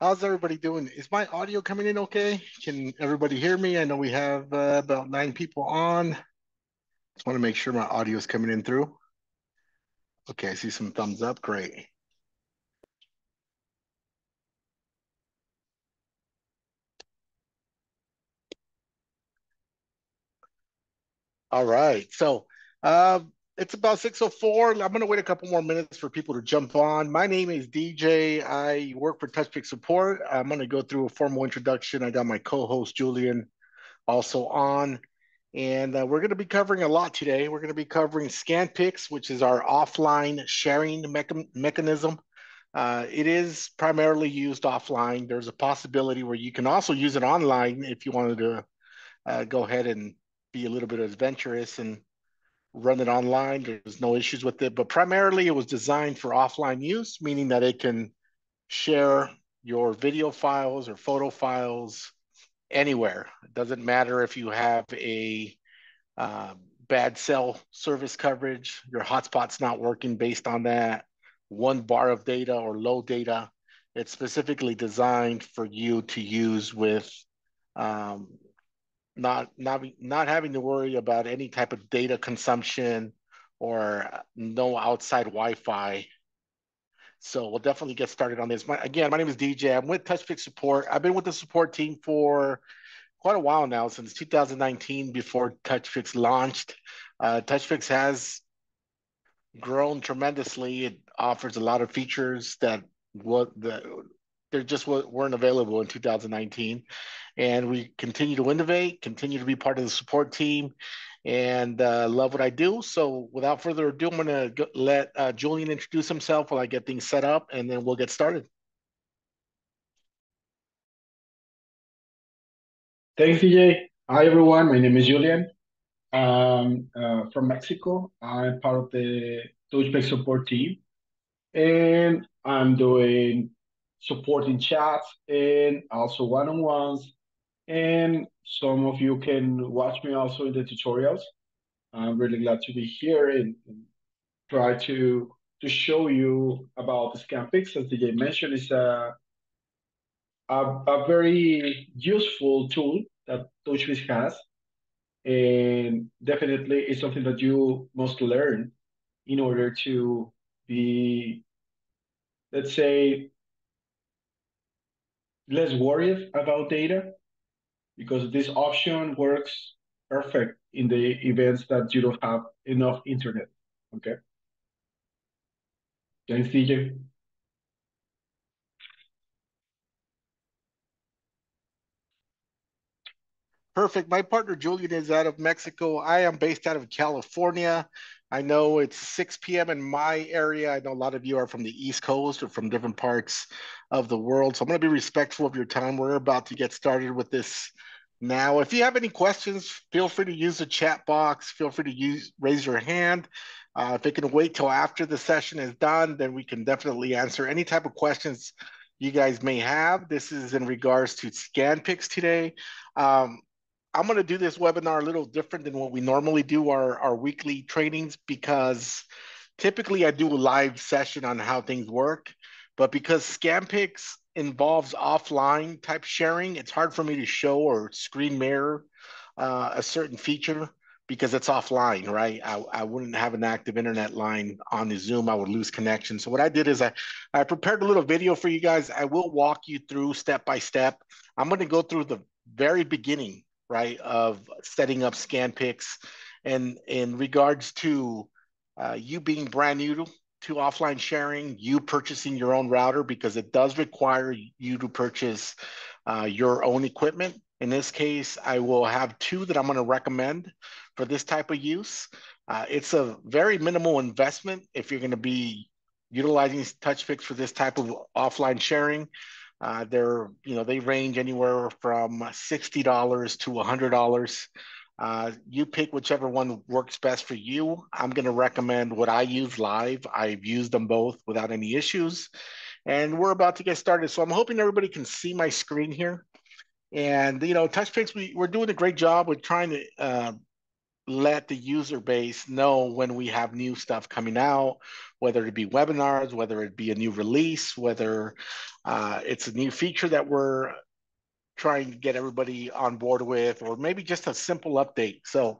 How's everybody doing? Is my audio coming in okay? Can everybody hear me? I know we have about 9 people on. Just want to make sure my audio is coming in through. Okay, I see some thumbs up. Great. All right. Uh, it's about 6:04. I'm going to wait a couple more minutes for people to jump on. My name is DJ. I work for Touchpix Support. I'm going to go through a formal introduction. I got my co-host Julian also on. And we're going to be covering a lot today. We're going to be covering Scanpix, which is our offline sharing mechanism. It is primarily used offline. There's a possibility where you can also use it online if you wanted to go ahead and be a little bit adventurous and run it online. There's no issues with it, but primarily it was designed for offline use, meaning that it can share your video files or photo files anywhere. It doesn't matter if you have a uh, bad cell service coverage, your hotspot's not working based on that, 1 bar of data or low data. It's specifically designed for you to use with um, not having to worry about any type of data consumption or no outside Wi-Fi. So we'll definitely get started on this. Again, my name is DJ. I'm with Touchpix Support. I've been with the support team for quite a while now, since 2019, before Touchpix launched. Touchpix has grown tremendously. It offers a lot of features that what the they just weren't available in 2019, and we continue to innovate, continue to be part of the support team, and love what I do. So, without further ado, I'm going to let Julian introduce himself while I get things set up, and then we'll get started. Thanks, DJ. Hi, everyone. My name is Julian. I'm from Mexico. I'm part of the Touchpix support team, and I'm doing supporting chats and also one-on-ones. And some of you can watch me also in the tutorials. I'm really glad to be here and try to show you about the Scanpix. As DJ mentioned, it's a very useful tool that Touchpix has, and definitely it's something that you must learn in order to be, let's say, less worried about data, because this option works perfect in the events that you don't have enough internet. Okay, thanks, DJ. Perfect. My partner Julian is out of Mexico. I am based out of California. I know it's 6 p.m. in my area. I know a lot of you are from the East Coast or from different parts of the world. So I'm going to be respectful of your time. We're about to get started with this now. If you have any questions, feel free to use the chat box. Feel free to raise your hand. If it can wait till after the session is done, then we can definitely answer any type of questions you guys may have. This is in regards to Scanpix today. Um, I'm going to do this webinar a little different than what we normally do our weekly trainings, because typically I do a live session on how things work. But because Scampix involves offline type sharing, it's hard for me to show or screen mirror a certain feature because it's offline, right? I wouldn't have an active internet line on the Zoom. I would lose connection. So what I did is I prepared a little video for you guys. I will walk you through step by step. I'm going to go through the very beginning, right, of setting up Scanpix, and in regards to you being brand new to offline sharing, you purchasing your own router, because it does require you to purchase your own equipment. In this case, I will have two that I'm going to recommend for this type of use. It's a very minimal investment if you're going to be utilizing Touchpix for this type of offline sharing. They range anywhere from $60 to $100. You pick whichever one works best for you. I'm going to recommend what I use live. I've used them both without any issues, and we're about to get started. So I'm hoping everybody can see my screen here. And Touchpix, we're doing a great job with trying to let the user base know when we have new stuff coming out, whether it be webinars, whether it be a new release, whether it's a new feature that we're trying to get everybody on board with, or maybe just a simple update. So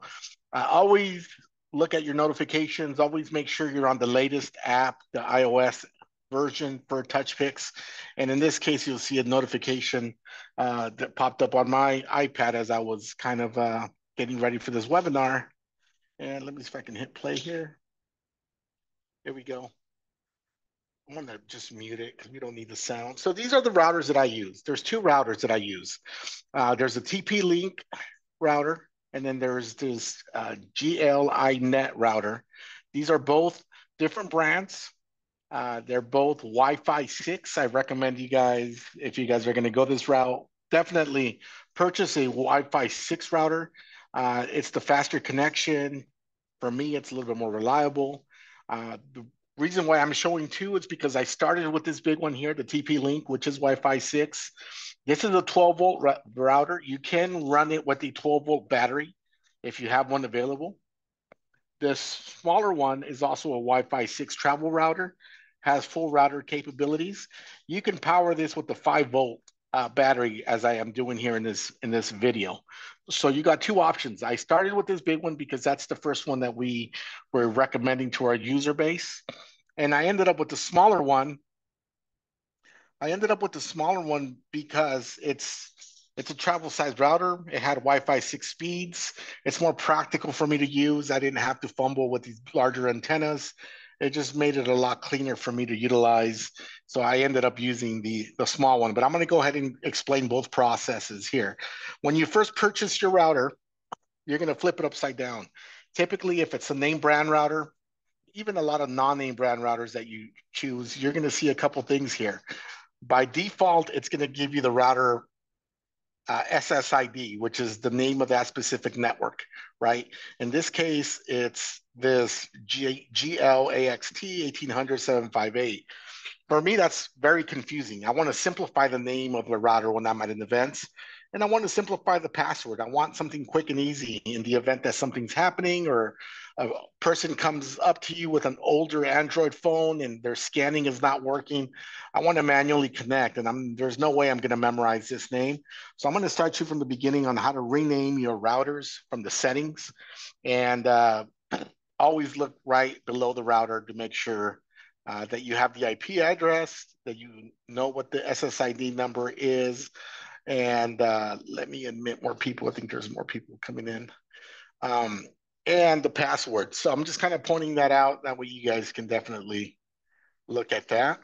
always look at your notifications, always make sure you're on the latest app, the iOS version for Touchpix. And in this case, you'll see a notification that popped up on my iPad as I was kind of getting ready for this webinar. And let me see if I can hit play here. Here we go. I'm gonna just mute it because we don't need the sound. So these are the routers that I use. There's two routers that I use. There's a TP-Link router, and then there's this GLI-Net router. These are both different brands. They're both Wi-Fi 6. I recommend you guys, if you guys are going to go this route, definitely purchase a Wi-Fi 6 router. It's the faster connection. For me, it's a little bit more reliable. The reason why I'm showing two is because I started with this big one here, the TP-Link, which is Wi-Fi 6. This is a 12-volt router. You can run it with a 12-volt battery if you have one available. This smaller one is also a Wi-Fi 6 travel router, has full router capabilities. You can power this with the 5-volt battery, as I am doing here in this video. So you got two options. I started with this big one because that's the first one that we were recommending to our user base. And I ended up with the smaller one. Because it's a travel size router. It had Wi-Fi 6 speeds. It's more practical for me to use. I didn't have to fumble with these larger antennas. It just made it a lot cleaner for me to utilize. So I ended up using the small one, but I'm going to go ahead and explain both processes here. When you first purchase your router, you're going to flip it upside down. Typically, if it's a name brand router, even a lot of non-name brand routers that you choose, you're going to see a couple things here. By default, it's going to give you the router SSID, which is the name of that specific network, right? In this case, it's this GLAXT 1800-758. For me, that's very confusing. I want to simplify the name of the router when I'm at an event, and I want to simplify the password. I want something quick and easy in the event that something's happening or a person comes up to you with an older Android phone and their scanning is not working. I want to manually connect, and there's no way I'm going to memorize this name. So I'm going to start you from the beginning on how to rename your routers from the settings, and always look right below the router to make sure that you have the IP address, that you know what the SSID number is. And let me admit more people. I think there's more people coming in. And the password. So I'm just kind of pointing that out. That way you guys can definitely look at that.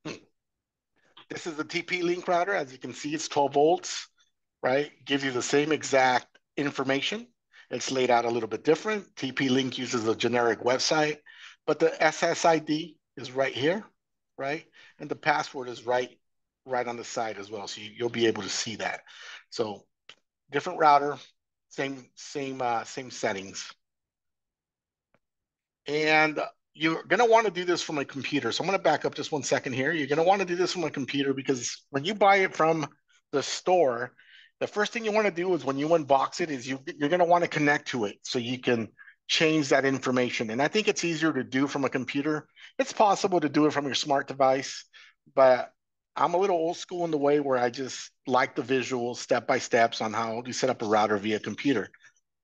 This is the TP-Link router. As you can see, it's 12 volts, right? Gives you the same exact information. It's laid out a little bit different. TP-Link uses a generic website, but the SSID is right here, right? And the password is right on the side as well. So you'll be able to see that. So different router, same settings. And you're going to want to do this from a computer. So I'm going to back up just 1 second here. You're going to want to do this from a computer because when you buy it from the store, the first thing you want to do is when you unbox it is you're going to want to connect to it so you can change that information. And I think it's easier to do from a computer. It's possible to do it from your smart device, but I'm a little old school in the way where I just like the visual step-by-steps on how to set up a router via computer.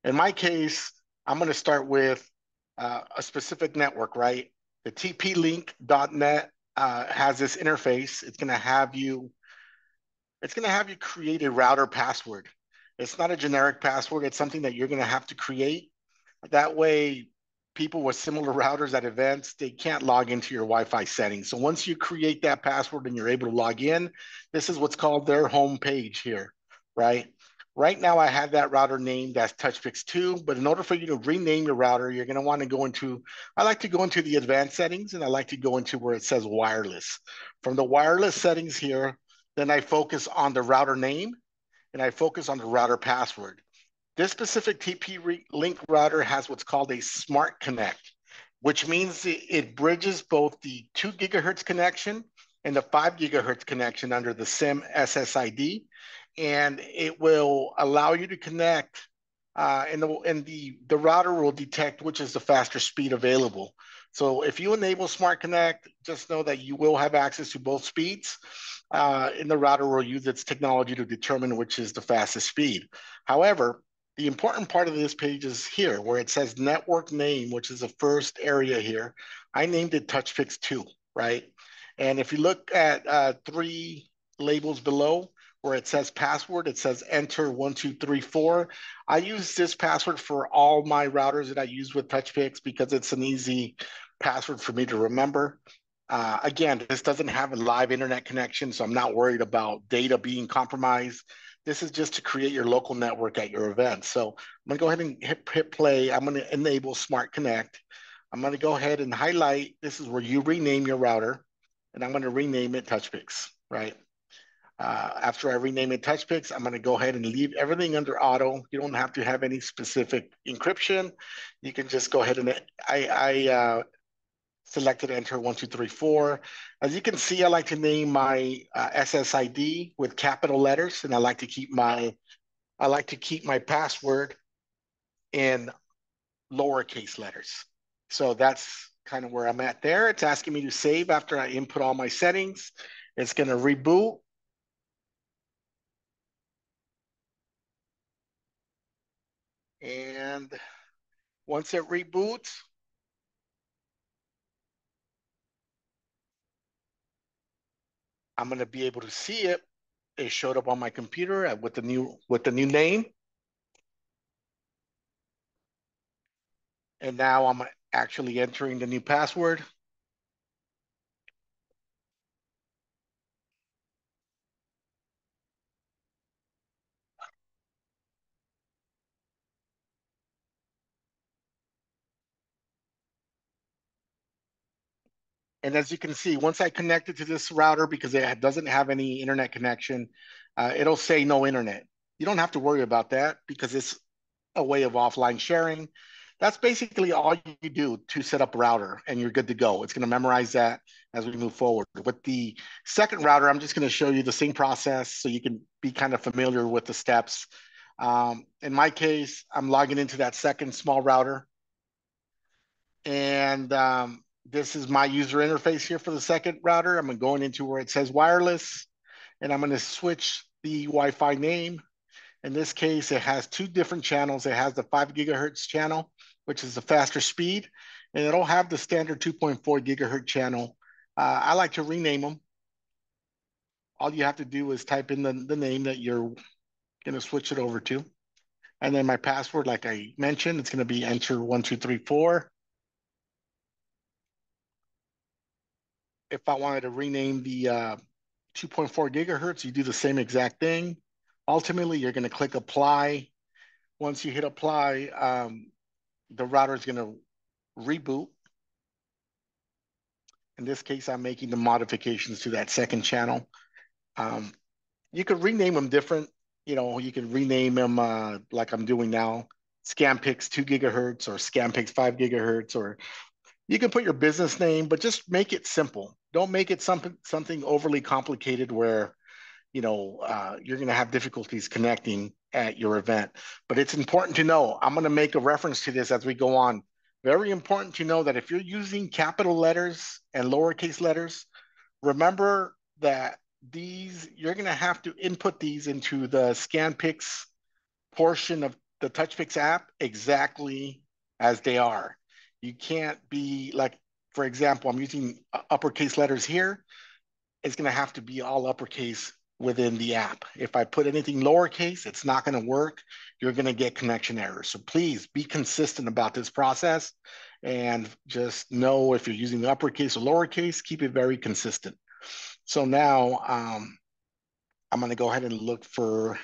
In my case, I'm going to start with a specific network, right? The TP-Link.net has this interface. It's going to have you create a router password. It's not a generic password. It's something that you're going to have to create. That way, people with similar routers at events, they can't log into your Wi-Fi settings. So once you create that password and you're able to log in, this is what's called their home page here, right? Right now, I have that router named as Touchpix 2, but in order for you to rename your router, you're going to want to go into, I like to go into the advanced settings, and I like to go into where it says wireless. From the wireless settings here, then I focus on the router name, and I focus on the router password. This specific TP-Link router has what's called a Smart Connect, which means it bridges both the 2 gigahertz connection and the 5 gigahertz connection under the SIM SSID, and it will allow you to connect and the router will detect which is the faster speed available. So if you enable Smart Connect, just know that you will have access to both speeds, and the router will use its technology to determine which is the fastest speed. However, the important part of this page is here where it says network name, which is the first area here. I named it Touchpix 2, right? And if you look at three labels below where it says password, it says enter 1234. I use this password for all my routers that I use with Touchpix because it's an easy password for me to remember. Again, this doesn't have a live internet connection, so I'm not worried about data being compromised. This is just to create your local network at your event. So I'm gonna go ahead and hit play. I'm gonna enable Smart Connect. I'm gonna go ahead and highlight, this is where you rename your router, and I'm gonna rename it Touchpix, right? After I rename it Touchpix, I'm going to go ahead and leave everything under auto. You don't have to have any specific encryption. You can just go ahead and I selected enter 1234. As you can see, I like to name my SSID with capital letters, and I like to keep my password in lowercase letters. So that's kind of where I'm at there. It's asking me to save after I input all my settings. It's going to reboot. And once it reboots, I'm going to be able to see it. It showed up on my computer with the new name. And now I'm actually entering the new password. And as you can see, once I connect it to this router, because it doesn't have any internet connection, it'll say no internet. You don't have to worry about that because it's a way of offline sharing. That's basically all you do to set up a router and you're good to go. It's going to memorize that as we move forward. With the second router, I'm just going to show you the same process so you can be kind of familiar with the steps. In my case, I'm logging into that second small router, and this is my user interface here for the second router. I'm going into where it says wireless, and I'm going to switch the Wi-Fi name. In this case, it has two different channels. It has the 5 gigahertz channel, which is the faster speed, and it'll have the standard 2.4 gigahertz channel. I like to rename them. All you have to do is type in the name that you're going to switch it over to. And then my password, like I mentioned, it's going to be enter 1234. If I wanted to rename the 2.4 gigahertz, you do the same exact thing. Ultimately, you're going to click apply. Once you hit apply, the router is going to reboot. In this case, I'm making the modifications to that second channel. Um, you could rename them different. You know, you could rename them like I'm doing now, Scanpix 2 gigahertz or Scanpix 5 gigahertz, or you can put your business name, but just make it simple. Don't make it something overly complicated where you're going to have difficulties connecting at your event. But it's important to know, I'm going to make a reference to this as we go on. Very important to know that if you're using capital letters and lowercase letters, remember that you're going to have to input these into the Scanpix portion of the Touchpix app exactly as they are. You can't be like, for example, I'm using uppercase letters here. It's going to have to be all uppercase within the app. If I put anything lowercase, it's not going to work. You're going to get connection errors. So please be consistent about this process and just know if you're using uppercase or lowercase, keep it very consistent. So now I'm going to go ahead and look for,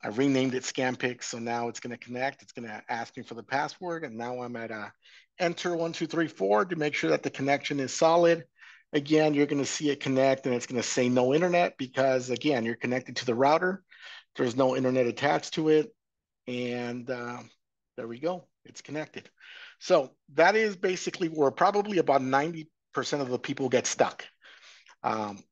I renamed it Scanpix. So now it's going to connect. It's going to ask me for the password. And now I'm at enter 1234 to make sure that the connection is solid. Again, you're going to see it connect and it's going to say no internet because, again, you're connected to the router. There's no internet attached to it. And there we go. It's connected. So that is basically where probably about 90% of the people get stuck. Um,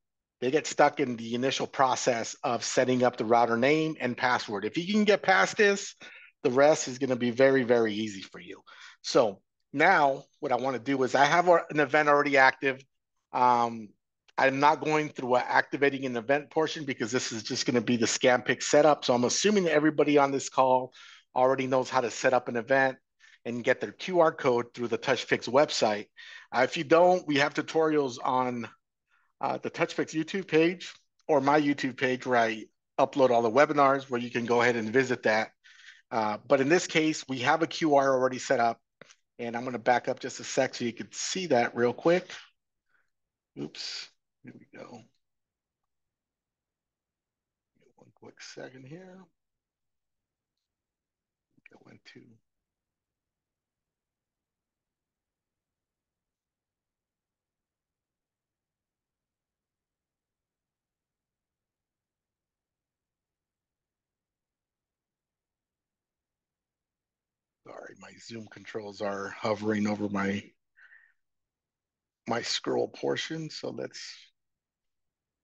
they get stuck in the initial process of setting up the router name and password. If you can get past this, the rest is going to be very, very easy for you. So now what I want to do is I have an event already active. I'm not going through activating an event portion because this is just going to be the Scanpix setup. So I'm assuming that everybody on this call already knows how to set up an event and get their QR code through the Touchpix website. If you don't, we have tutorials on the Touchpix YouTube page or my YouTube page where I upload all the webinars where you can go ahead and visit that. But in this case, we have a QR already set up, and I'm going to back up just a sec so you can see that real quick. Oops, here we go. One quick second here. Go into sorry, my Zoom controls are hovering over my scroll portion. So let's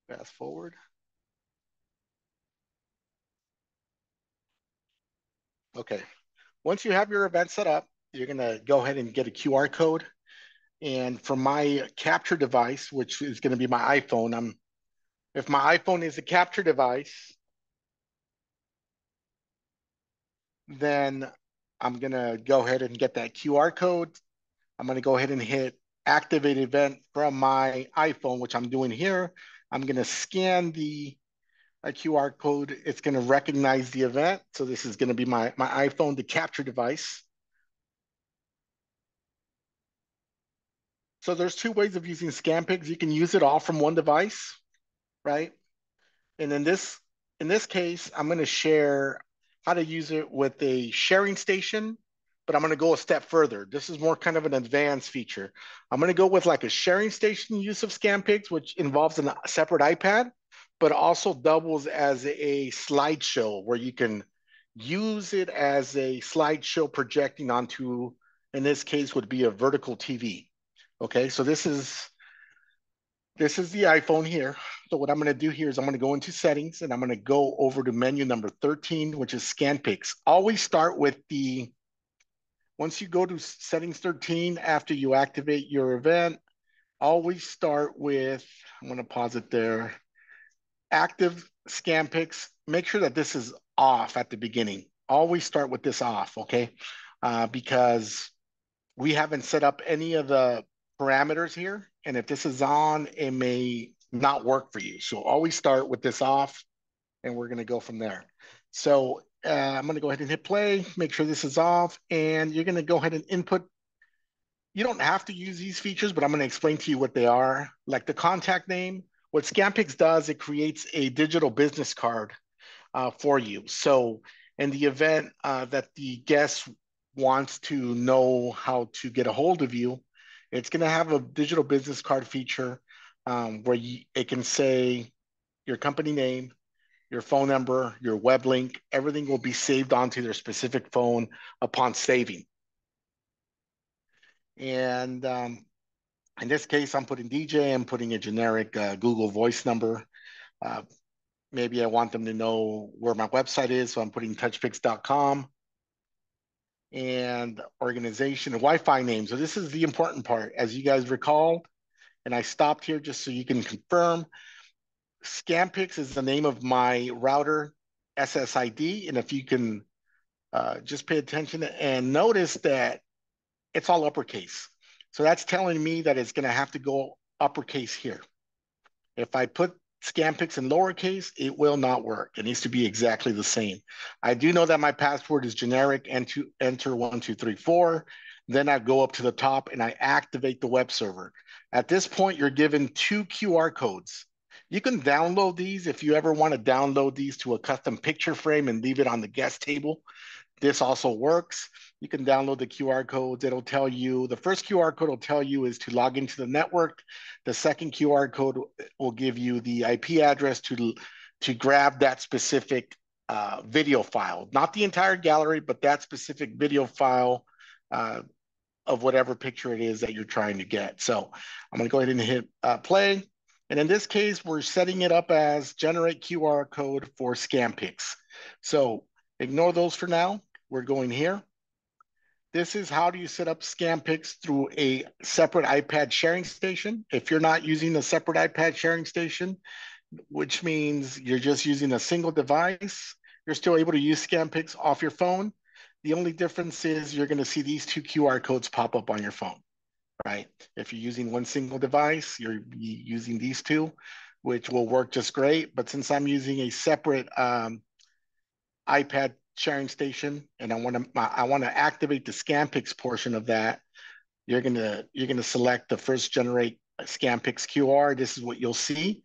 fast forward. Okay. Once you have your event set up, you're going to go ahead and get a QR code. And for my capture device, which is going to be my iPhone, if my iPhone is a capture device, then I'm going to go ahead and get that QR code. I'm going to go ahead and hit activate event from my iPhone, which I'm doing here. I'm going to scan the QR code. It's going to recognize the event. So this is going to be my iPhone, the capture device. So there's two ways of using Scanpix. You can use it all from one device, right? And in this case, I'm going to share how to use it with a sharing station, but I'm going to go a step further. This is more kind of an advanced feature. I'm going to go with like a sharing station use of Scanpix, which involves a separate iPad, but also doubles as a slideshow where you can use it as a slideshow projecting onto, in this case, would be a vertical TV. Okay, so this is the iPhone here. So what I'm going to do here is I'm going to go into settings and I'm going to go over to menu number 13, which is Scanpix. Always start with once you go to settings 13, after you activate your event, always start with, I'm going to pause it there, active Scanpix. Make sure that this is off at the beginning. Always start with this off, okay? Because we haven't set up any of the parameters here. And if this is on, it may not work for you. So always start with this off and we're going to go from there. So I'm going to go ahead and hit play, make sure this is off, and you're going to go ahead and input. You don't have to use these features, but I'm going to explain to you what they are. Like the contact name, what Scanpix does, it creates a digital business card for you. So in the event that the guest wants to know how to get a hold of you, it's going to have a digital business card feature where it can say your company name, your phone number, your web link, everything will be saved onto their specific phone upon saving. And in this case, I'm putting DJ, I'm putting a generic Google Voice number. Uh, maybe I want them to know where my website is, so I'm putting touchpix.com and organization and Wi-Fi name. So this is the important part. As you guys recall, and I stopped here just so you can confirm, Scanpix is the name of my router SSID. And if you can just pay attention and notice that it's all uppercase. So that's telling me that it's going to have to go uppercase here. If I put Scanpix in lowercase, it will not work. It needs to be exactly the same. I do know that my password is generic, enter 1234. Then I go up to the top and I activate the web server. At this point, you're given two QR codes. You can download these if you ever want to download these to a custom picture frame and leave it on the guest table. This also works. You can download the QR codes. It'll tell you, the first QR code will tell you is to log into the network. The second QR code will give you the IP address to grab that specific video file, not the entire gallery, but that specific video file of whatever picture it is that you're trying to get. So I'm going to go ahead and hit play. And in this case, we're setting it up as generate QR code for Scanpix. So ignore those for now. We're going here. This is how do you set up Scanpix through a separate iPad sharing station. If you're not using a separate iPad sharing station, which means you're just using a single device, you're still able to use Scanpix off your phone. The only difference is you're going to see these two QR codes pop up on your phone, right? If you're using one single device, you're using these two, which will work just great. But since I'm using a separate iPad sharing station, and I want to activate the Scanpix portion of that, you're gonna select the first generate Scanpix QR. This is what you'll see.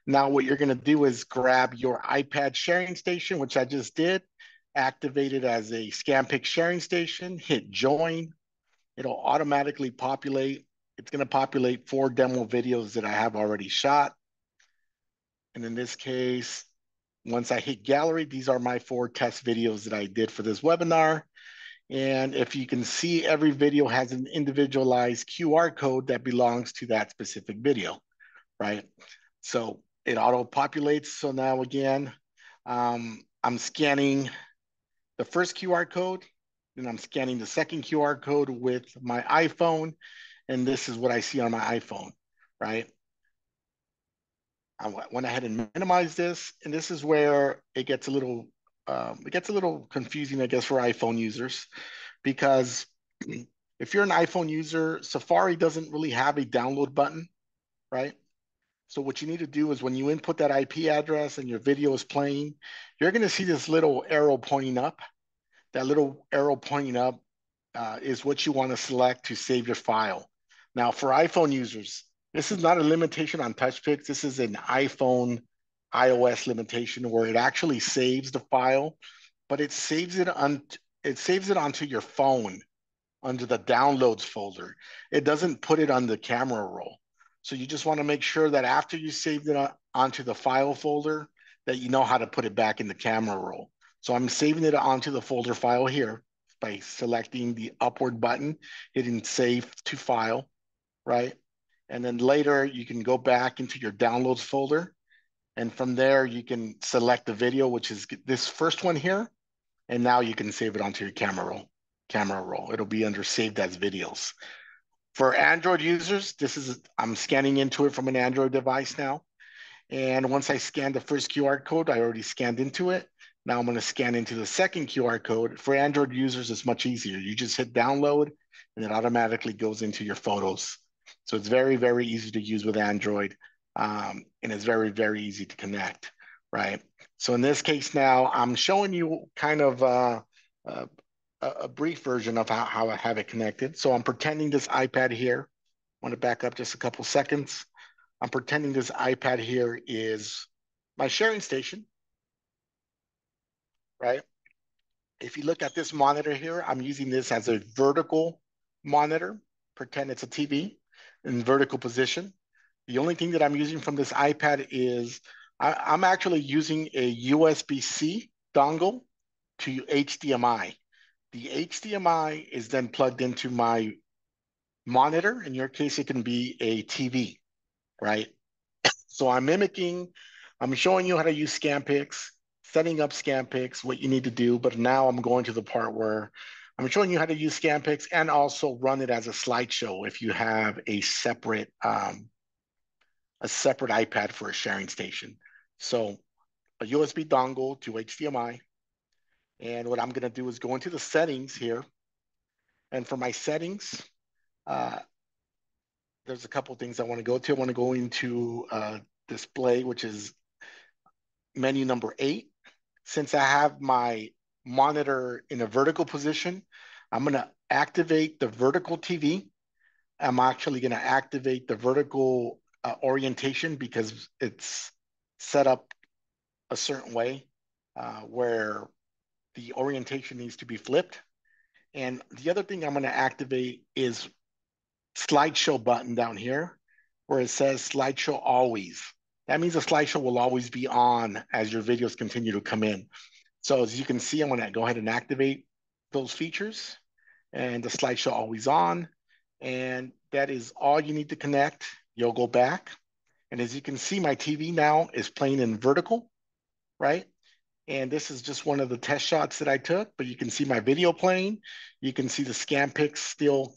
Now, what you're gonna do is grab your iPad sharing station, which I just did, activate it as a Scanpix sharing station, hit join. It'll automatically populate. It's gonna populate 4 demo videos that I have already shot. And in this case, once I hit gallery, these are my 4 test videos that I did for this webinar. And if you can see, every video has an individualized QR code that belongs to that specific video, right? So it auto populates. So now again, I'm scanning the first QR code, and I'm scanning the second QR code with my iPhone. And this is what I see on my iPhone, right? I went ahead and minimized this, and this is where it gets a little confusing, I guess, for iPhone users, because if you're an iPhone user, Safari doesn't really have a download button, right? So what you need to do is when you input that IP address and your video is playing, you're going to see this little arrow pointing up. That little arrow pointing up is what you want to select to save your file. Now, for iPhone users, this is not a limitation on Touchpix. This is an iPhone iOS limitation where it actually saves the file, but it saves it onto your phone under the downloads folder. It doesn't put it on the camera roll. So you just want to make sure that after you saved it onto the file folder, that you know how to put it back in the camera roll. So I'm saving it onto the folder file here by selecting the upward button, hitting save to file, right? And then later you can go back into your downloads folder. And from there, you can select the video, which is this first one here. And now you can save it onto your camera roll. It'll be under saved as videos. For Android users, I'm scanning into it from an Android device now. And once I scan the first QR code, I already scanned into it. Now I'm going to scan into the second QR code. For Android users, it's much easier. You just hit download and it automatically goes into your photos. So it's very, very easy to use with Android. And it's very, very easy to connect, right? So in this case now, I'm showing you kind of a brief version of how I have it connected. So I'm pretending this iPad here. I want to back up just a couple seconds. I'm pretending this iPad here is my sharing station, right? If you look at this monitor here, I'm using this as a vertical monitor. Pretend it's a TV in vertical position. The only thing that I'm using from this iPad is I'm actually using a USB-C dongle to HDMI. The HDMI is then plugged into my monitor. In your case, it can be a TV, right? So I'm showing you how to use Scanpix, setting up Scanpix, what you need to do. But now I'm going to the part where I'm showing you how to use Scanpix and also run it as a slideshow if you have a separate iPad for a sharing station. So a USB dongle to HDMI. And what I'm going to do is go into the settings here. And for my settings, uh, there's a couple things I want to go to. I want to go into display, which is menu number 8. Since I have my monitor in a vertical position, I'm going to activate the vertical TV. I'm actually going to activate the vertical orientation because it's set up a certain way where the orientation needs to be flipped. And the other thing I'm going to activate is slideshow button down here where it says slideshow always. That means the slideshow will always be on as your videos continue to come in. So as you can see, I'm going to go ahead and activate those features and the slideshow always on. And that is all you need to connect. You'll go back And as you can see, my TV now is playing in vertical, right? And this is just one of the test shots that I took, but you can see my video playing. You can see the Scanpix still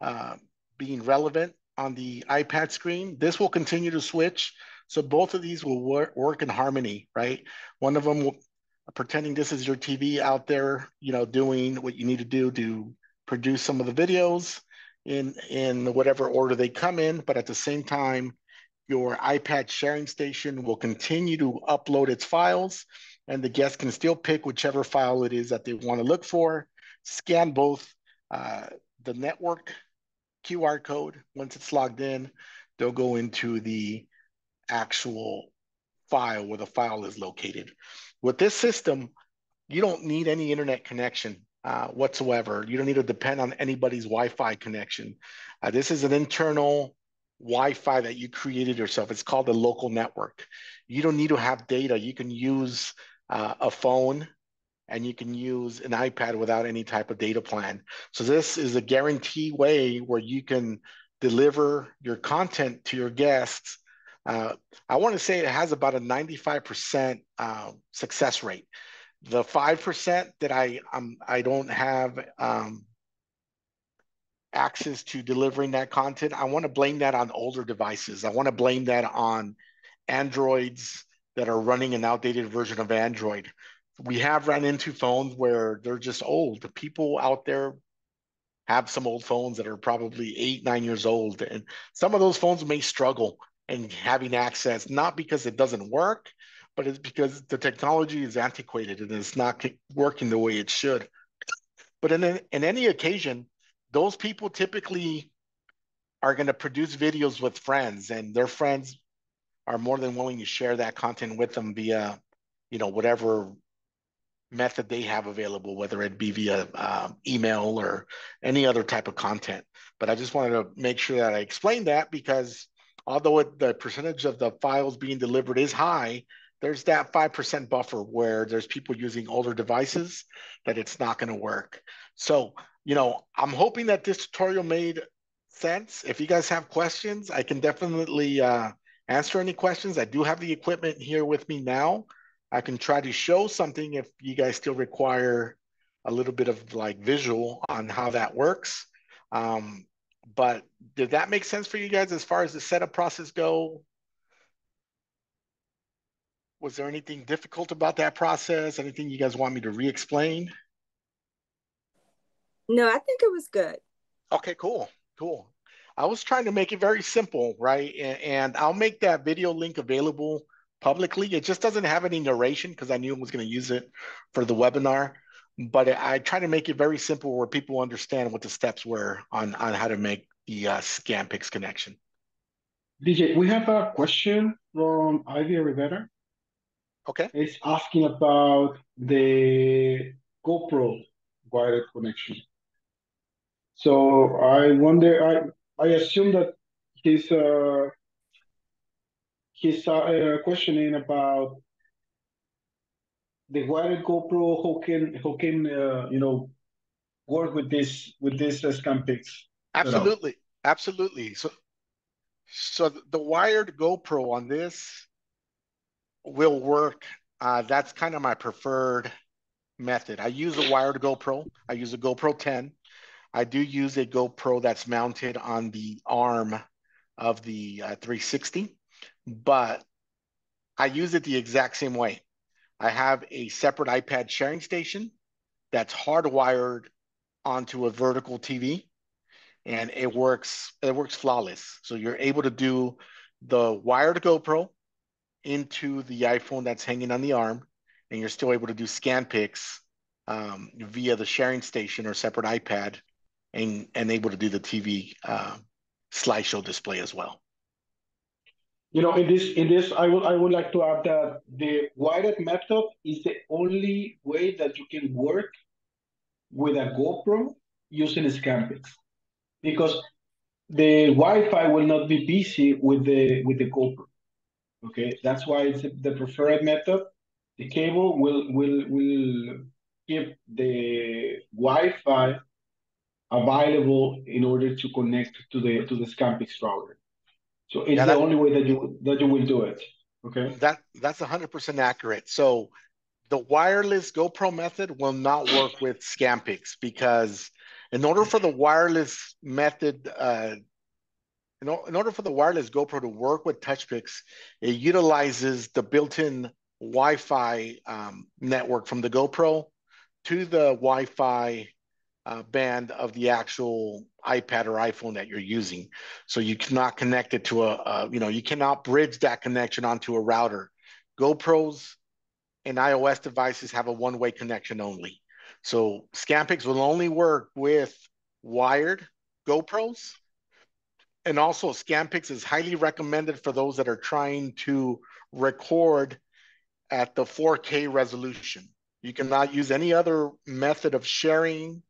uh, being relevant on the iPad screen. This will continue to switch. So both of these will work in harmony, right? One of them will, pretending this is your TV out there, doing what you need to do to produce some of the videos in whatever order they come in, but at the same time, your iPad sharing station will continue to upload its files, and the guest can still pick whichever file it is that they want to look for, scan both uh, the network QR code. Once it's logged in, they'll go into the actual file where the file is located. With this system, you don't need any internet connection whatsoever. You don't need to depend on anybody's Wi-Fi connection. This is an internal Wi-Fi that you created yourself. It's called a local network. You don't need to have data. You can use a phone and you can use an iPad without any type of data plan. So this is a guarantee way where you can deliver your content to your guests. I want to say it has about a 95% success rate. The 5% that I don't have access to delivering that content, I want to blame that on older devices. I want to blame that on Androids that are running an outdated version of Android. We have run into phones where they're just old. The people out there have some old phones that are probably 8, 9 years old, and some of those phones may struggle in having access, not because it doesn't work, but it's because the technology is antiquated and it's not working the way it should. But in any occasion, those people typically are going to produce videos with friends, and their friends are more than willing to share that content with them via, whatever method they have available, whether it be via email or any other type of content. But I just wanted to make sure that I explained that because although the percentage of the files being delivered is high, there's that 5% buffer where there's people using older devices that it's not going to work. So, I'm hoping that this tutorial made sense. If you guys have questions, I can definitely answer any questions. I do have the equipment here with me now. I can try to show something if you guys still require a little bit of like visual on how that works. Um, but did that make sense for you guys as far as the setup process go? Was there anything difficult about that process? Anything you guys want me to re-explain? No, I think it was good. Okay, cool, cool. I was trying to make it very simple, right? And I'll make that video link available publicly. It just doesn't have any narration because I knew I was going to use it for the webinar. But I try to make it very simple where people understand what the steps were on how to make the Scanpix connection. DJ, we have a question from Ivy Rivera. Okay. It's asking about the GoPro wired connection. So I wonder, I assume that he's questioning about the wired GoPro who can work with this Scanpix setup. Absolutely. Absolutely. So the wired GoPro on this will work. That's kind of my preferred method. I use a wired GoPro. I use a GoPro 10. I do use a GoPro that's mounted on the arm of the 360, but I use it the exact same way. I have a separate iPad sharing station that's hardwired onto a vertical TV, and it works flawless. So you're able to do the wired GoPro into the iPhone that's hanging on the arm, and you're still able to do Scanpix via the sharing station or separate iPad, and able to do the TV slideshow display as well. In this, I would like to add that the wired method is the only way that you can work with a GoPro using Scanpix, because the Wi-Fi will not be busy with the GoPro. Okay, that's why it's the preferred method. The cable will keep the Wi-Fi available in order to connect to the Scanpix router. So it's Yeah, the only way that you will do it. Okay. that's 100% accurate. So the wireless GoPro method will not work with Scanpix because in order for the wireless method, in order for the wireless GoPro to work with Touchpix, it utilizes the built-in Wi-Fi network from the GoPro to the Wi-Fi band of the actual iPad or iPhone that you're using. So you cannot connect it to you cannot bridge that connection onto a router. GoPros and iOS devices have a one-way connection only. So Scampix will only work with wired GoPros. And also Scampix is highly recommended for those that are trying to record at the 4K resolution. You cannot use any other method of sharing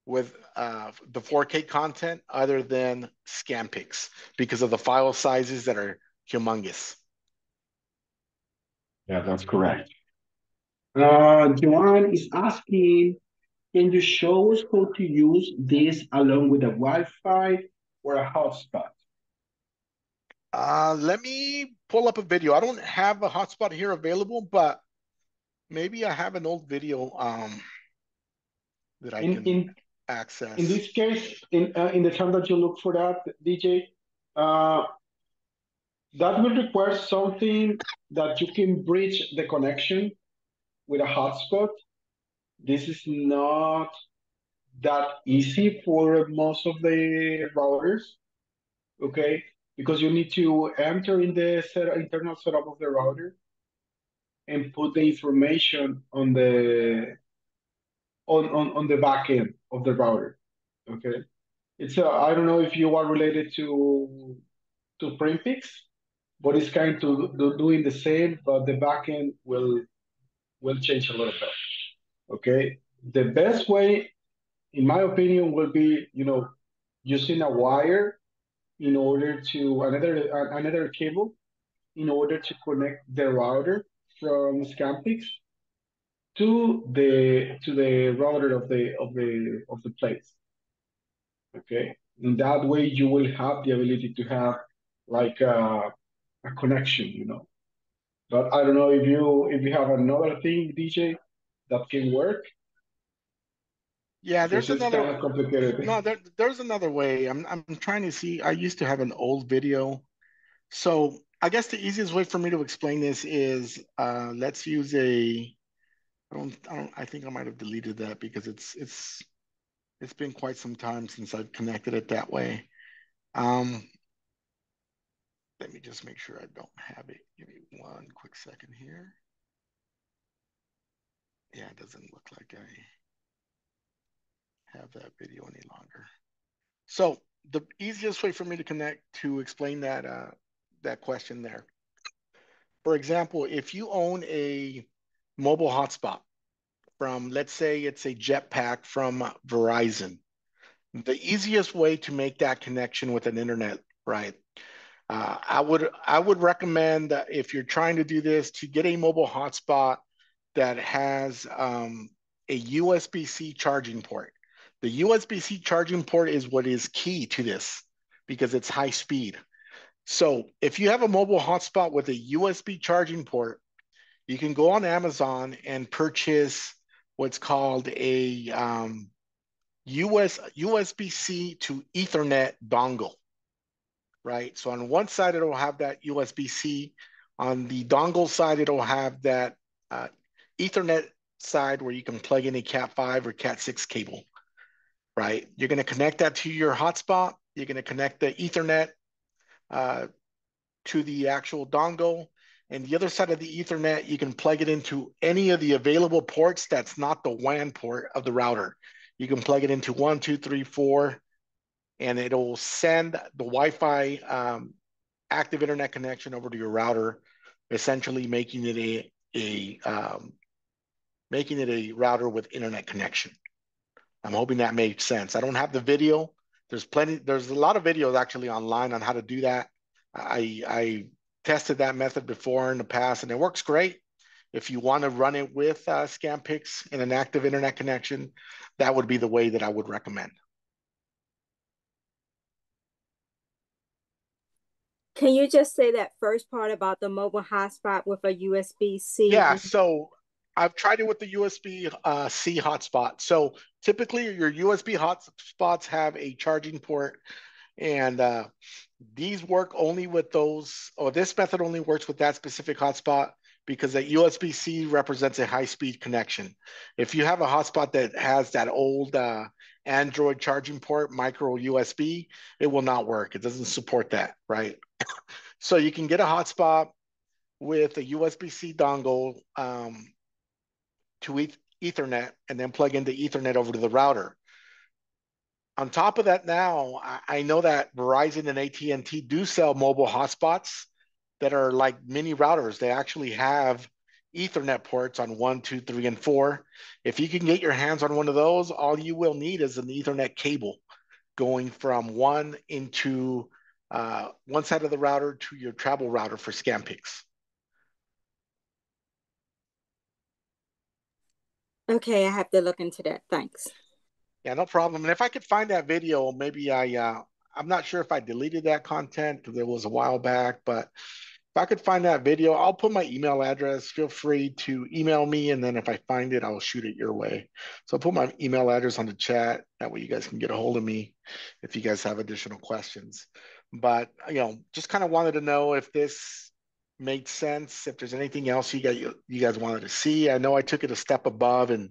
with the 4K content other than Scanpix because of the file sizes that are humongous. Yeah, that's correct. Joanne is asking, can you show us how to use this along with a Wi-Fi or a hotspot? Let me pull up a video. I don't have a hotspot here available, but maybe I have an old video that I In can in in access. this case, in the time that you look for that, DJ, uh, that will require something that you can bridge the connection with a hotspot. This is not that easy for most of the routers, okay? Because you need to enter in the internal setup of the router and put the information on the back end of the router, okay? It's I don't know if you are related to Printpix, but it's kind to doing the same, but the backend will change a little bit. Okay, the best way, in my opinion, will be using a wire in order to another cable in order to connect the router from Scampix to the router of the place. Okay, in that way you will have the ability to have like a connection. But I don't know if you have another thing, DJ, that can work Yeah, because there's it's another. kind of complicated. No, there's another way. I'm trying to see. I used to have an old video. So I guess the easiest way for me to explain this is let's use a. I think I might have deleted that because it's been quite some time since I've connected it that way. Um, Let me just make sure I don't have it. Give me one quick second here. Yeah, it doesn't look like I have that video any longer. So the easiest way for me to connect to explain that question there. For example, if you own a mobile hotspot from, let's say it's a jetpack from Verizon, the easiest way to make that connection with an internet, right? I would recommend that if you're trying to do this to get a mobile hotspot that has a USB-C charging port. The USB-C charging port is what is key to this because it's high speed. So if you have a mobile hotspot with a USB charging port, you can go on Amazon and purchase what's called a USB-C to Ethernet dongle, right? So on one side, it'll have that USB-C. On the dongle side, it'll have that uh, Ethernet side where you can plug in a Cat5 or Cat6 cable, right? You're going to connect that to your hotspot. You're going to connect the Ethernet uh, to the actual dongle. And the other side of the Ethernet, you can plug it into any of the available ports that's not the WAN port of the router. You can plug it into 1, 2, 3, 4, and it'll send the Wi-Fi active internet connection over to your router, essentially making it a router with internet connection. I'm hoping that made sense. I don't have the video. There's a lot of videos actually online on how to do that. I tested that method before in the past and it works great. If you want to run it with Scanpix and an active internet connection, that would be the way that I would recommend. Can you just say that first part about the mobile hotspot with a USB-C? Yeah, so I've tried it with the USB C hotspot. So typically your USB hotspots have a charging port, and these work only with those, or this method only works with that specific hotspot because that USB-C represents a high-speed connection. If you have a hotspot that has that old Android charging port, micro USB, it will not work. It doesn't support that, right? So you can get a hotspot with a USB-C dongle to Ethernet and then plug into Ethernet over to the router. On top of that, now I know that Verizon and AT&T do sell mobile hotspots that are like mini routers. They actually have Ethernet ports on 1, 2, 3, and 4. If you can get your hands on one of those, all you will need is an Ethernet cable going from one side of the router to your travel router for Scanpix. Okay, I have to look into that. Thanks. Yeah, no problem. And if I could find that video, maybe I'm not sure if I deleted that content because it was a while back, but if I could find that video, I'll put my email address. Feel free to email me, and then if I find it, I'll shoot it your way. So I'll put my email address on the chat. That way you guys can get a hold of me if you guys have additional questions. But just kind of wanted to know if this made sense, if there's anything else you guys wanted to see. I know I took it a step above and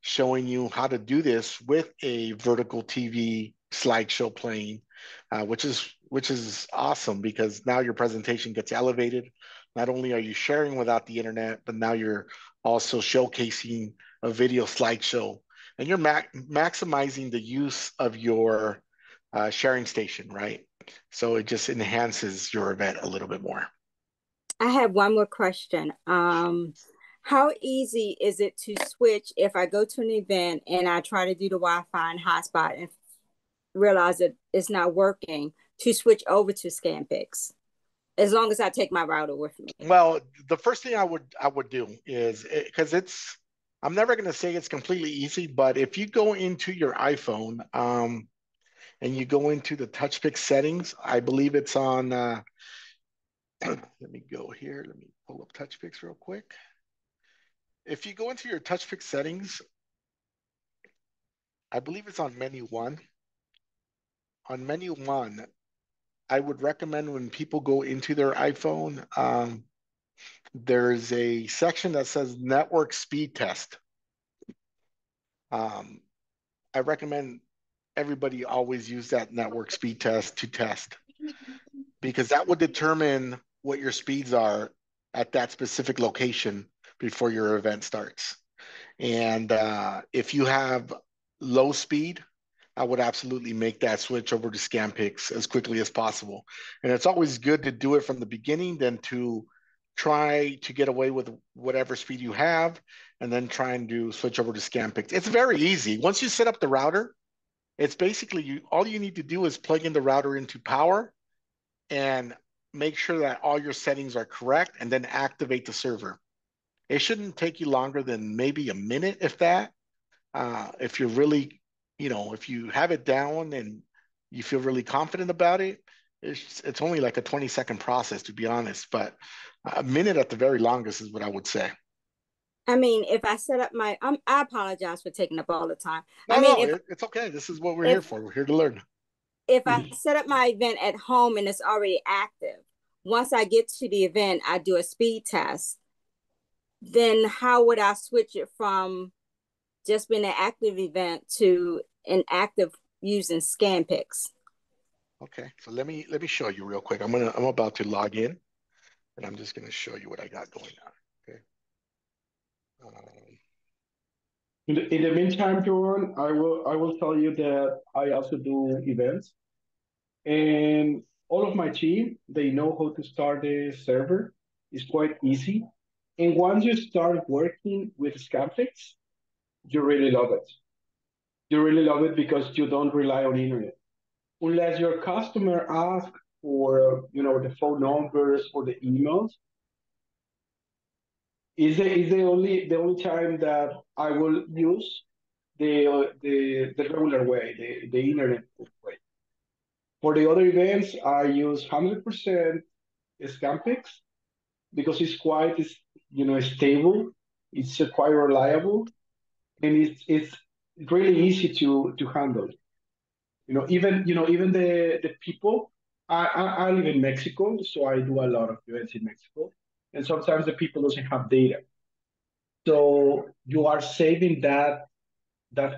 showing you how to do this with a vertical TV slideshow playing, which is awesome because now your presentation gets elevated. Not only are you sharing without the internet, but now you're also showcasing a video slideshow, and you're maximizing the use of your sharing station, right? So it just enhances your event a little bit more. I have one more question. How easy is it to switch if I go to an event and I try to do the Wi-Fi and hotspot and realize that it's not working to switch over to Scanpix? As long as I take my router with me. Well, the first thing I would do is because I'm never going to say it's completely easy, but if you go into your iPhone and you go into the Touchpix settings, I believe it's on. Let me go here. Let me pull up Touchpix real quick. If you go into your Touchpix settings, I believe it's on menu one. On menu one, I would recommend when people go into their iPhone, there's a section that says network speed test. Um, I recommend everybody always use that network speed test to test because that would determine what your speeds are at that specific location before your event starts. And if you have low speed, I would absolutely make that switch over to Scanpix as quickly as possible. And it's always good to do it from the beginning than to try to get away with whatever speed you have and then try and do switch over to Scanpix. It's very easy. Once you set up the router, it's basically all you need to do is plug in the router into power and make sure that all your settings are correct and then activate the server. It shouldn't take you longer than maybe a minute, if that. If you're really, if you have it down and you feel really confident about it, it's only like a 20-second process, to be honest. But a minute at the very longest is what I would say. I mean, if I set up I apologize for taking up all the time. I No, mean, no, it's okay. This is what we're here if for. We're here to learn. if I set up my event at home and it's already active, once I get to the event, I do a speed test. Then how would I switch it from just being an active event to an active using Scanpix? Okay, so let me show you real quick. I'm about to log in, and I'm just gonna show you what I got going on. Okay. Um, In the meantime, Joan, I will tell you that I also do events, and all of my team they know how to start a server. It's quite easy, and once you start working with Scanpix, you really love it. You really love it because you don't rely on internet unless your customer asks for the phone numbers or the emails. Is the only time that I will use the regular way, the internet way. For the other events, I use 100% Scanpix because it's quite, stable. It's quite reliable, and it's really easy to handle. Even the people. I live in Mexico, so I do a lot of events in Mexico, and sometimes the people doesn't have data. So you are saving that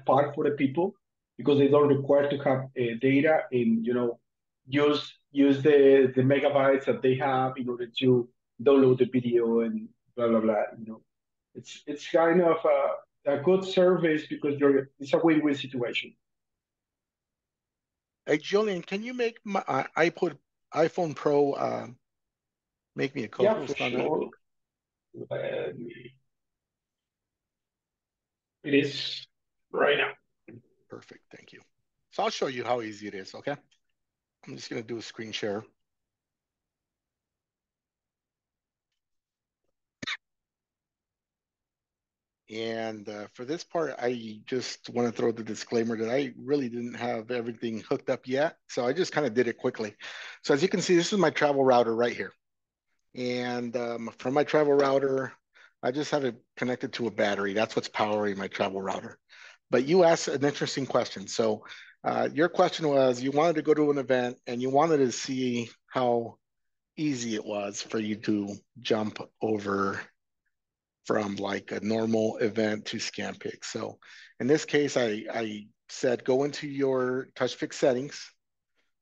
part for the people because they don't require to have data and use the megabytes that they have in order to download the video and blah blah blah. It's kind of a good service because it's a win-win situation. Hey, Julian, can you make my iPhone Pro make me a Yeah, for co-host on that? sure. It is right now. Perfect, thank you. So I'll show you how easy it is, okay? I'm just gonna do a screen share. And for this part, I just want to throw the disclaimer that I really didn't have everything hooked up yet. So I just kind of did it quickly. So as you can see, this is my travel router right here. And from my travel router, I just have it connected to a battery. That's what's powering my travel router. But you asked an interesting question. So your question was you wanted to go to an event and you wanted to see how easy it was for you to jump over from like a normal event to Scanpix. So in this case, I said go into your Touchpix settings.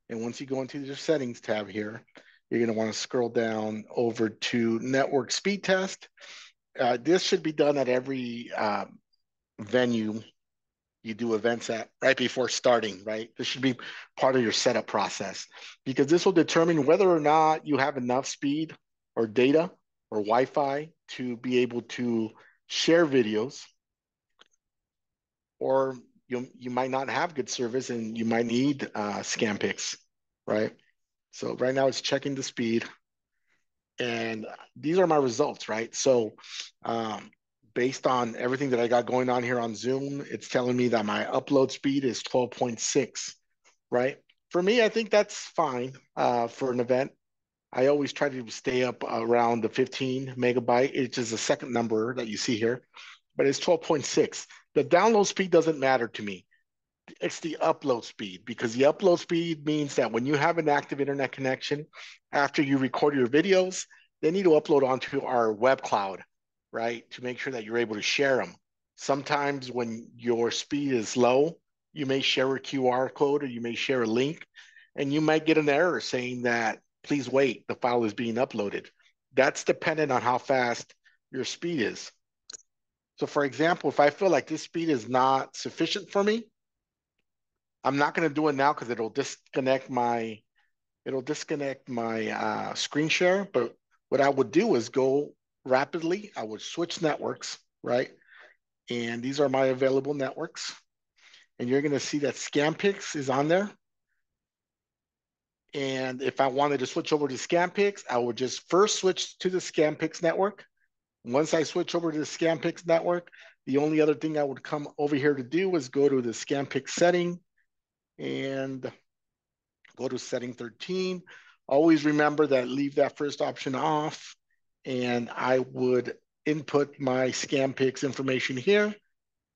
And once you go into your settings tab here, you're going to want to scroll down over to network speed test. This should be done at every venue you do events at right before starting, right? This should be part of your setup process because this will determine whether or not you have enough speed or data or Wi-Fi to be able to share videos, or you might not have good service and you might need Scanpix, right? So right now it's checking the speed, and these are my results, right? So based on everything that I got going on here on Zoom, it's telling me that my upload speed is 12.6, right? For me, I think that's fine for an event. I always try to stay up around the 15 megabyte, which is the second number that you see here, but it's 12.6. The download speed doesn't matter to me. It's the upload speed because the upload speed means that when you have an active internet connection, after you record your videos, they need to upload onto our web cloud, right? To make sure that you're able to share them. Sometimes when your speed is low, you may share a QR code or you may share a link, and you might get an error saying that please wait, the file is being uploaded. That's dependent on how fast your speed is. So for example, if I feel like this speed is not sufficient for me, I'm not going to do it now because it'll disconnect my screen share. But what I would do is go rapidly. I would switch networks, right? And these are my available networks. And you're going to see that Scanpix is on there. And if I wanted to switch over to Scanpix, I would just first switch to the Scanpix network. Once I switch over to the Scanpix network, the only other thing I would come over here to do is go to the Scanpix setting and go to setting 13. Always remember that leave that first option off. And I would input my Scanpix information here.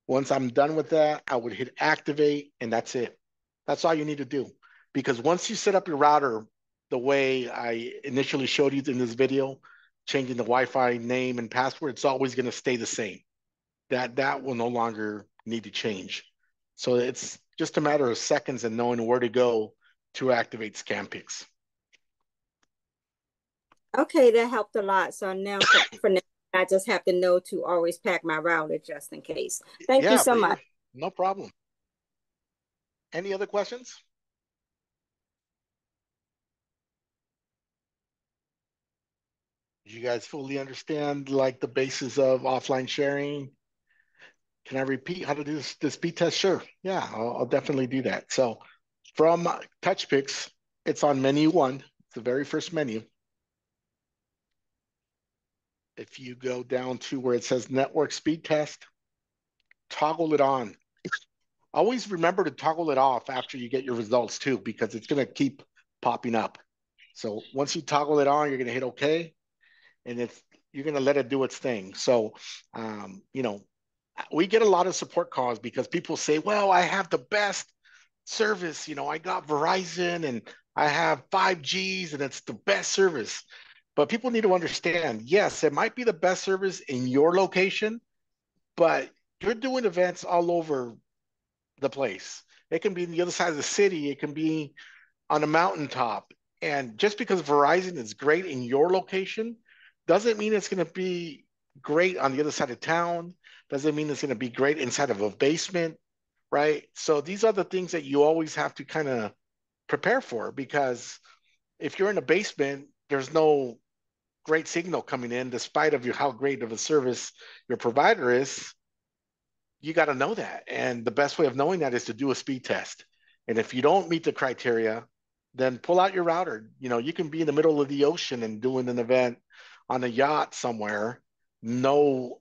Once I'm done with that, I would hit activate, and that's it. That's all you need to do. Because once you set up your router the way I initially showed you in this video, changing the Wi-Fi name and password, it's always going to stay the same. That will no longer need to change. So it's just a matter of seconds and knowing where to go to activate Scanpix. Okay, that helped a lot. So now for now, I just have to know to always pack my router just in case. Thank you Yeah, so for much. sure. No problem. Any other questions? Do you guys fully understand like the basis of offline sharing? Can I repeat how to do this speed test? Sure. Yeah, I'll definitely do that. So from TouchPix, it's on menu one. It's the very first menu. If you go down to where it says network speed test, toggle it on. always remember to toggle it off after you get your results too, because it's going to keep popping up. So once you toggle it on, you're going to hit OK, and you're going to let it do its thing. So, you know, we get a lot of support calls because people say, well, I have the best service. You know, I got Verizon and I have 5Gs and it's the best service. But people need to understand, yes, it might be the best service in your location, but you're doing events all over the place. It can be on the other side of the city. It can be on a mountaintop. And just because Verizon is great in your location doesn't mean it's going to be great on the other side of town. Doesn't mean it's going to be great inside of a basement, right? So these are the things that you always have to kind of prepare for, because if you're in a basement, there's no great signal coming in, despite of how great of a service your provider is. You got to know that. And the best way of knowing that is to do a speed test. And if you don't meet the criteria, then pull out your router. You know, you can be in the middle of the ocean and doing an event on a yacht somewhere. No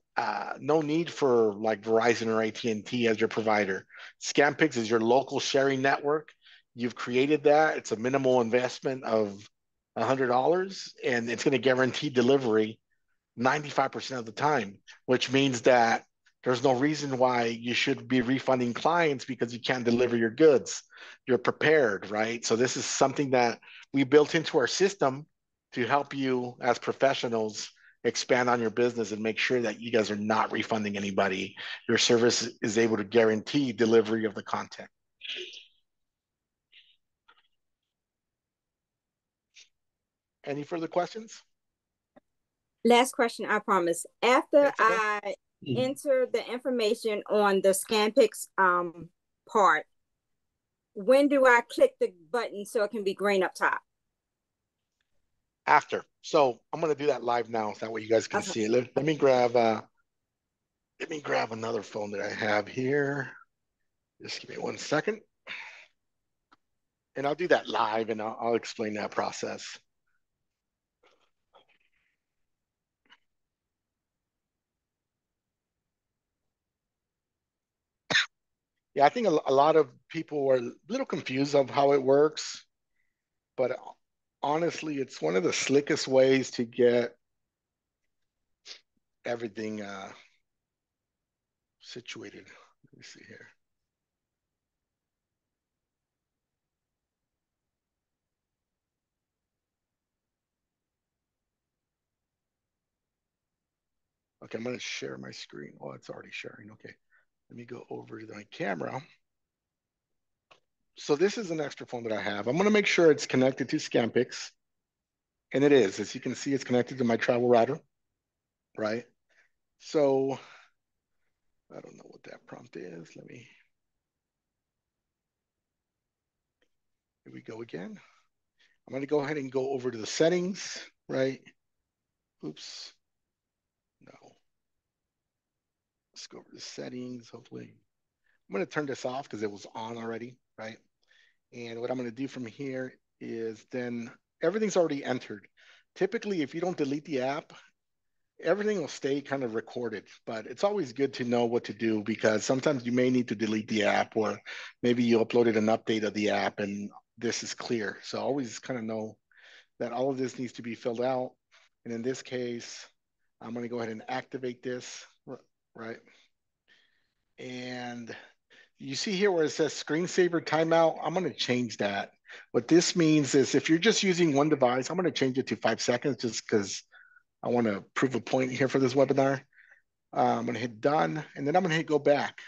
need for like Verizon or AT&T as your provider. Scanpix is your local sharing network. You've created that. It's a minimal investment of $100, and it's going to guarantee delivery 95% of the time, which means that there's no reason why you should be refunding clients because you can't deliver your goods. You're prepared, right? So this is something that we built into our system to help you as professionals expand on your business and make sure that you guys are not refunding anybody. Your service is able to guarantee delivery of the content. Any further questions? Last question, I promise. After That's okay. I enter the information on the Scanpix part, when do I click the button so it can be green up top? After. So I'm going to do that live now, so that way you guys can see it. Let me grab another phone that I have here. Just give me 1 second. And I'll do that live, and I'll explain that process. Yeah, I think a lot of people are a little confused of how it works, but honestly, it's one of the slickest ways to get everything situated. Let me see here. Okay, I'm going to share my screen. Oh, it's already sharing. Okay, let me go over to my camera. So this is an extra phone that I have. I'm going to make sure it's connected to Scanpix. And it is. As you can see, it's connected to my travel router, right? So I don't know what that prompt is. Here we go again. I'm going to go ahead and go over to the settings, right? Oops. No. Let's go over to settings, hopefully. I'm going to turn this off because it was on already, right? And what I'm going to do from here is then everything's already entered. Typically, if you don't delete the app, everything will stay kind of recorded, but it's always good to know what to do, because sometimes you may need to delete the app, or maybe you uploaded an update of the app and this is clear. So always kind of know that all of this needs to be filled out. And in this case, I'm going to go ahead and activate this, right? And you see here where it says screensaver timeout, I'm going to change that. What this means is if you're just using one device, I'm going to change it to 5 seconds just because I want to prove a point here for this webinar. I'm going to hit done, and then I'm going to hit go back.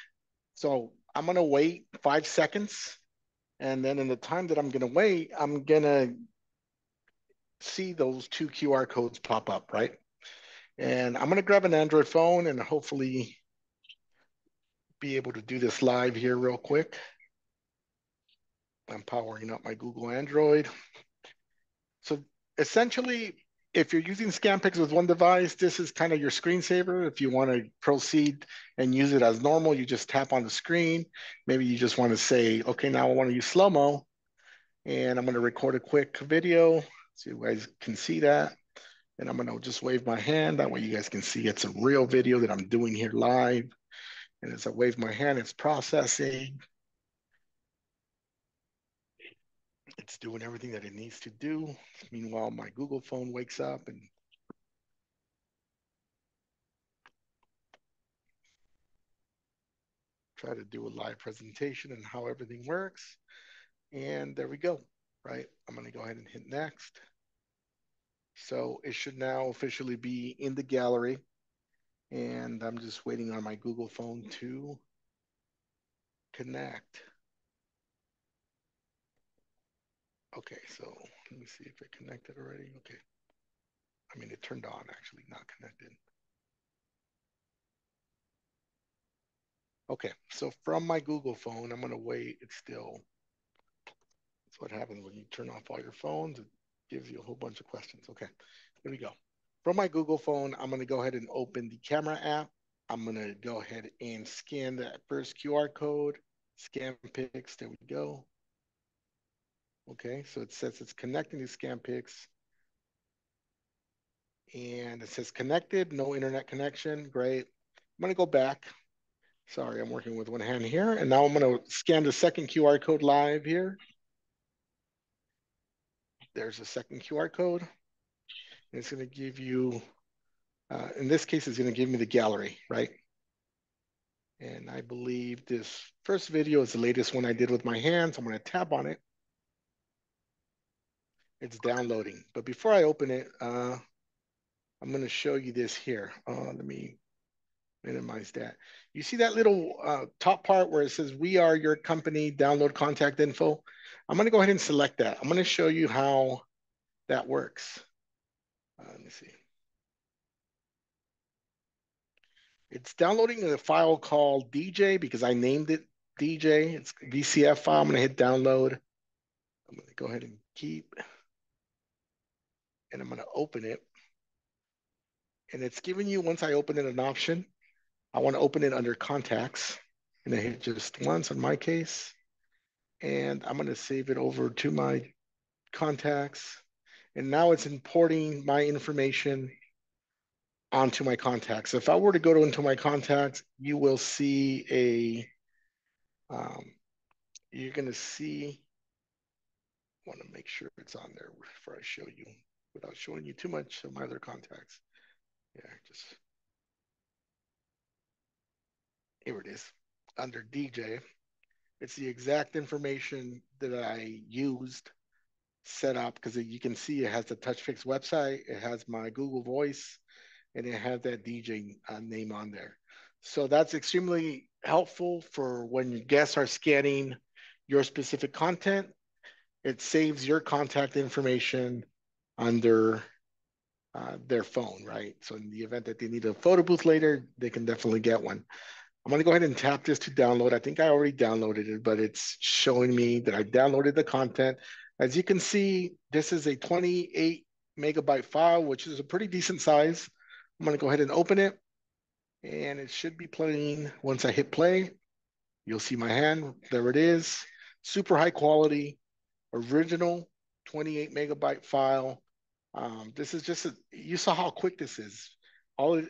So I'm going to wait 5 seconds. And then in the time that I'm going to wait, I'm going to see those 2 QR codes pop up, right? And I'm going to grab an Android phone and hopefully be able to do this live here real quick. I'm powering up my Google Android. So essentially, if you're using Scanpix with one device, this is kind of your screensaver. If you want to proceed and use it as normal, you just tap on the screen. Maybe you just want to say, okay, now I want to use slow-mo, and I'm going to record a quick video so you guys can see that. And I'm going to just wave my hand. That way you guys can see it's a real video that I'm doing here live. And as I wave my hand, it's processing. It's doing everything that it needs to do. Meanwhile, my Google phone wakes up and try to do a live presentation and how everything works. And there we go, right? I'm going to go ahead and hit next. So it should now officially be in the gallery. And I'm just waiting on my Google phone to connect. Okay, so let me see if it connected already. Okay. I mean, it turned on actually, not connected. Okay, so from my Google phone, I'm gonna wait. It's still, that's what happens when you turn off all your phones. It gives you a whole bunch of questions. Okay, here we go. From my Google phone, I'm gonna go ahead and open the camera app. I'm gonna go ahead and scan that first QR code, Scanpix, there we go. Okay, so it says it's connecting to Scanpix. And it says connected, no internet connection, great. I'm gonna go back. Sorry, I'm working with one hand here. And now I'm gonna scan the second QR code live here. There's a second QR code. And it's gonna give you, in this case, it's gonna give me the gallery, right? And I believe this first video is the latest one I did with my hands. I'm gonna tap on it. It's downloading. But before I open it, I'm gonna show you this here. Let me minimize that. You see that little top part where it says, we are your company, download contact info? I'm gonna go ahead and select that. I'm gonna show you how that works. Let me see. It's downloading a file called DJ because I named it DJ. It's a VCF file. I'm gonna hit download. I'm gonna go ahead and keep, and I'm gonna open it. And it's giving you, once I open it, an option. I wanna open it under contacts. And I hit just once in my case. And I'm gonna save it over to my contacts. And now it's importing my information onto my contacts. If I were to go into my contacts, you will see you're going to see, I want to make sure it's on there before I show you, without showing you too much of my other contacts. Yeah, just, here it is, under DJ. It's the exact information that I used, set up, because you can see it has the Touchpix website, it has my Google Voice, and it has that DJ name on there. So that's extremely helpful for when guests are scanning your specific content. It saves your contact information under their phone, right? So in the event that they need a photo booth later, they can definitely get one. I'm gonna go ahead and tap this to download. I think I already downloaded it, but it's showing me that I downloaded the content. As you can see, this is a 28 megabyte file, which is a pretty decent size. I'm gonna go ahead and open it, and it should be playing. Once I hit play, you'll see my hand. There it is. Super high quality, original 28 megabyte file. This is just, you saw how quick this is. All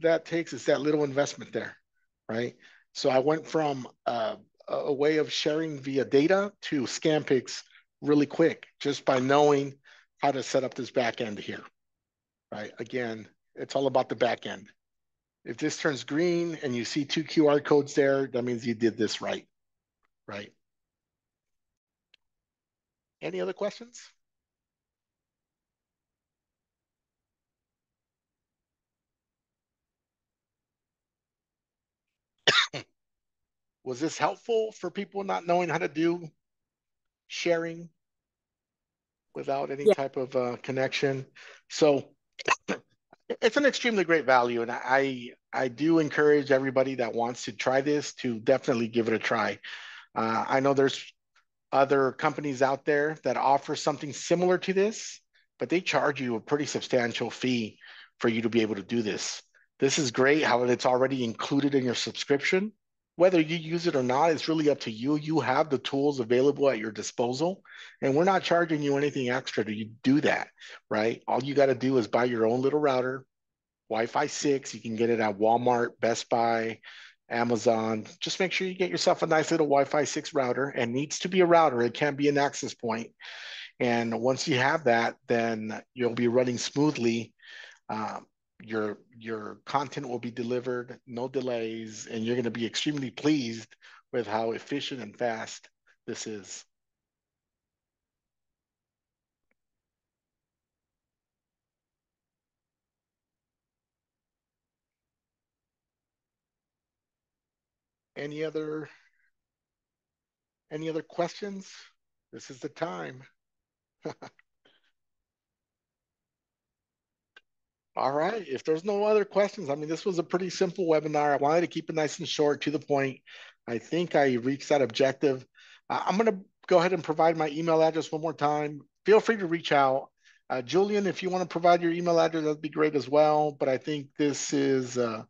that takes is that little investment there, right? So I went from a way of sharing via data to Scanpix really quick, just by knowing how to set up this back end here, right? Again, it's all about the back end. If this turns green and you see 2 QR codes there, that means you did this right, right? Any other questions? Was this helpful for people not knowing how to do sharing without any Yeah. type of connection? So it's an extremely great value, and I do encourage everybody that wants to try this to definitely give it a try. I know there's other companies out there that offer something similar to this, but they charge you a pretty substantial fee for you to be able to do this. This is great how it's already included in your subscription. Whether you use it or not, it's really up to you. You have the tools available at your disposal, and we're not charging you anything extra to do that, right? All you got to do is buy your own little router, Wi-Fi 6. You can get it at Walmart, Best Buy, Amazon. Just make sure you get yourself a nice little Wi-Fi 6 router, and needs to be a router. It can't be an access point. And once you have that, then you'll be running smoothly. Um, your content will be delivered, no delays, and you're going to be extremely pleased with how efficient and fast this is. Any other questions? This is the time. All right. If there's no other questions, I mean, this was a pretty simple webinar. I wanted to keep it nice and short, to the point. I think I reached that objective. I'm going to go ahead and provide my email address one more time. Feel free to reach out. Julian, if you want to provide your email address, that'd be great as well. But I think this is a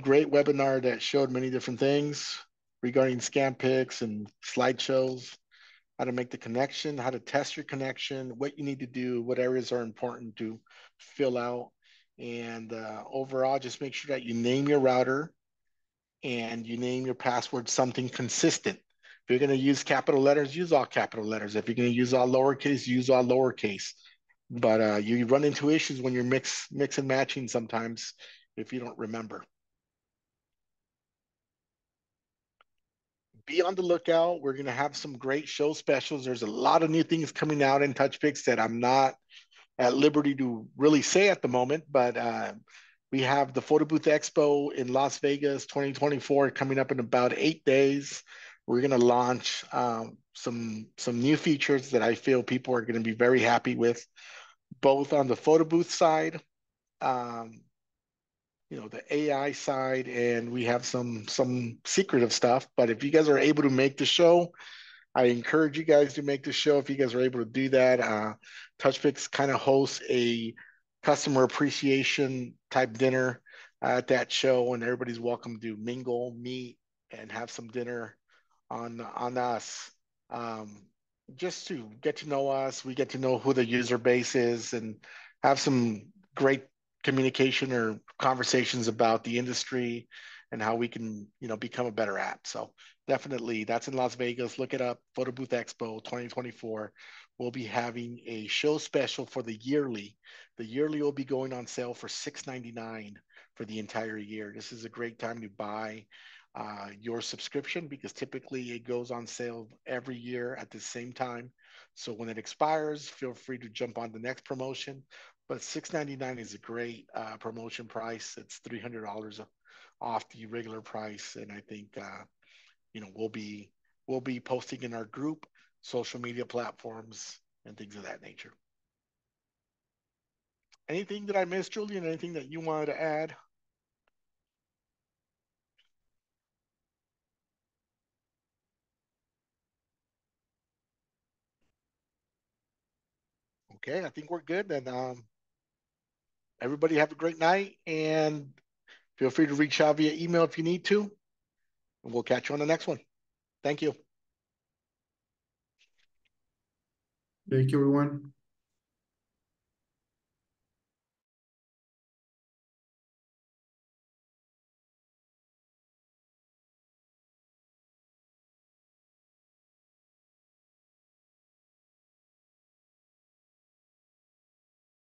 great webinar that showed many different things regarding Scanpix and slideshows, how to make the connection, how to test your connection, what you need to do, what areas are important to fill out. And overall, just make sure that you name your router and you name your password something consistent. If you're going to use capital letters, use all capital letters. If you're going to use all lowercase, use all lowercase. But you run into issues when you're mix and matching sometimes if you don't remember. Be on the lookout. We're going to have some great show specials. There's a lot of new things coming out in Touchpix that I'm not at liberty to really say at the moment, but we have the Photo Booth Expo in Las Vegas 2024 coming up in about 8 days. We're going to launch some new features that I feel people are going to be very happy with, both on the photo booth side, um, the AI side, and we have some secretive stuff. But if you guys are able to make the show, I encourage you guys to make the show if you guys are able to do that. Touchpix kind of hosts a customer appreciation type dinner at that show, and everybody's welcome to mingle, meet, and have some dinner on us. Um, just to get to know us, we get to know who the user base is, and have some great communication or conversations about the industry and how we can, become a better app. So definitely, that's in Las Vegas. Look it up, Photo Booth Expo 2024. We'll be having a show special for the yearly. The yearly will be going on sale for $6.99 for the entire year. This is a great time to buy your subscription, because typically it goes on sale every year at the same time. So when it expires, feel free to jump on the next promotion. But $6.99 is a great promotion price. It's $300 off the regular price, and I think we'll be posting in our group, social media platforms, and things of that nature. Anything that I missed, Julian? Anything that you wanted to add? Okay, I think we're good. And everybody have a great night, and feel free to reach out via email if you need to. And we'll catch you on the next one. Thank you. Thank you, everyone.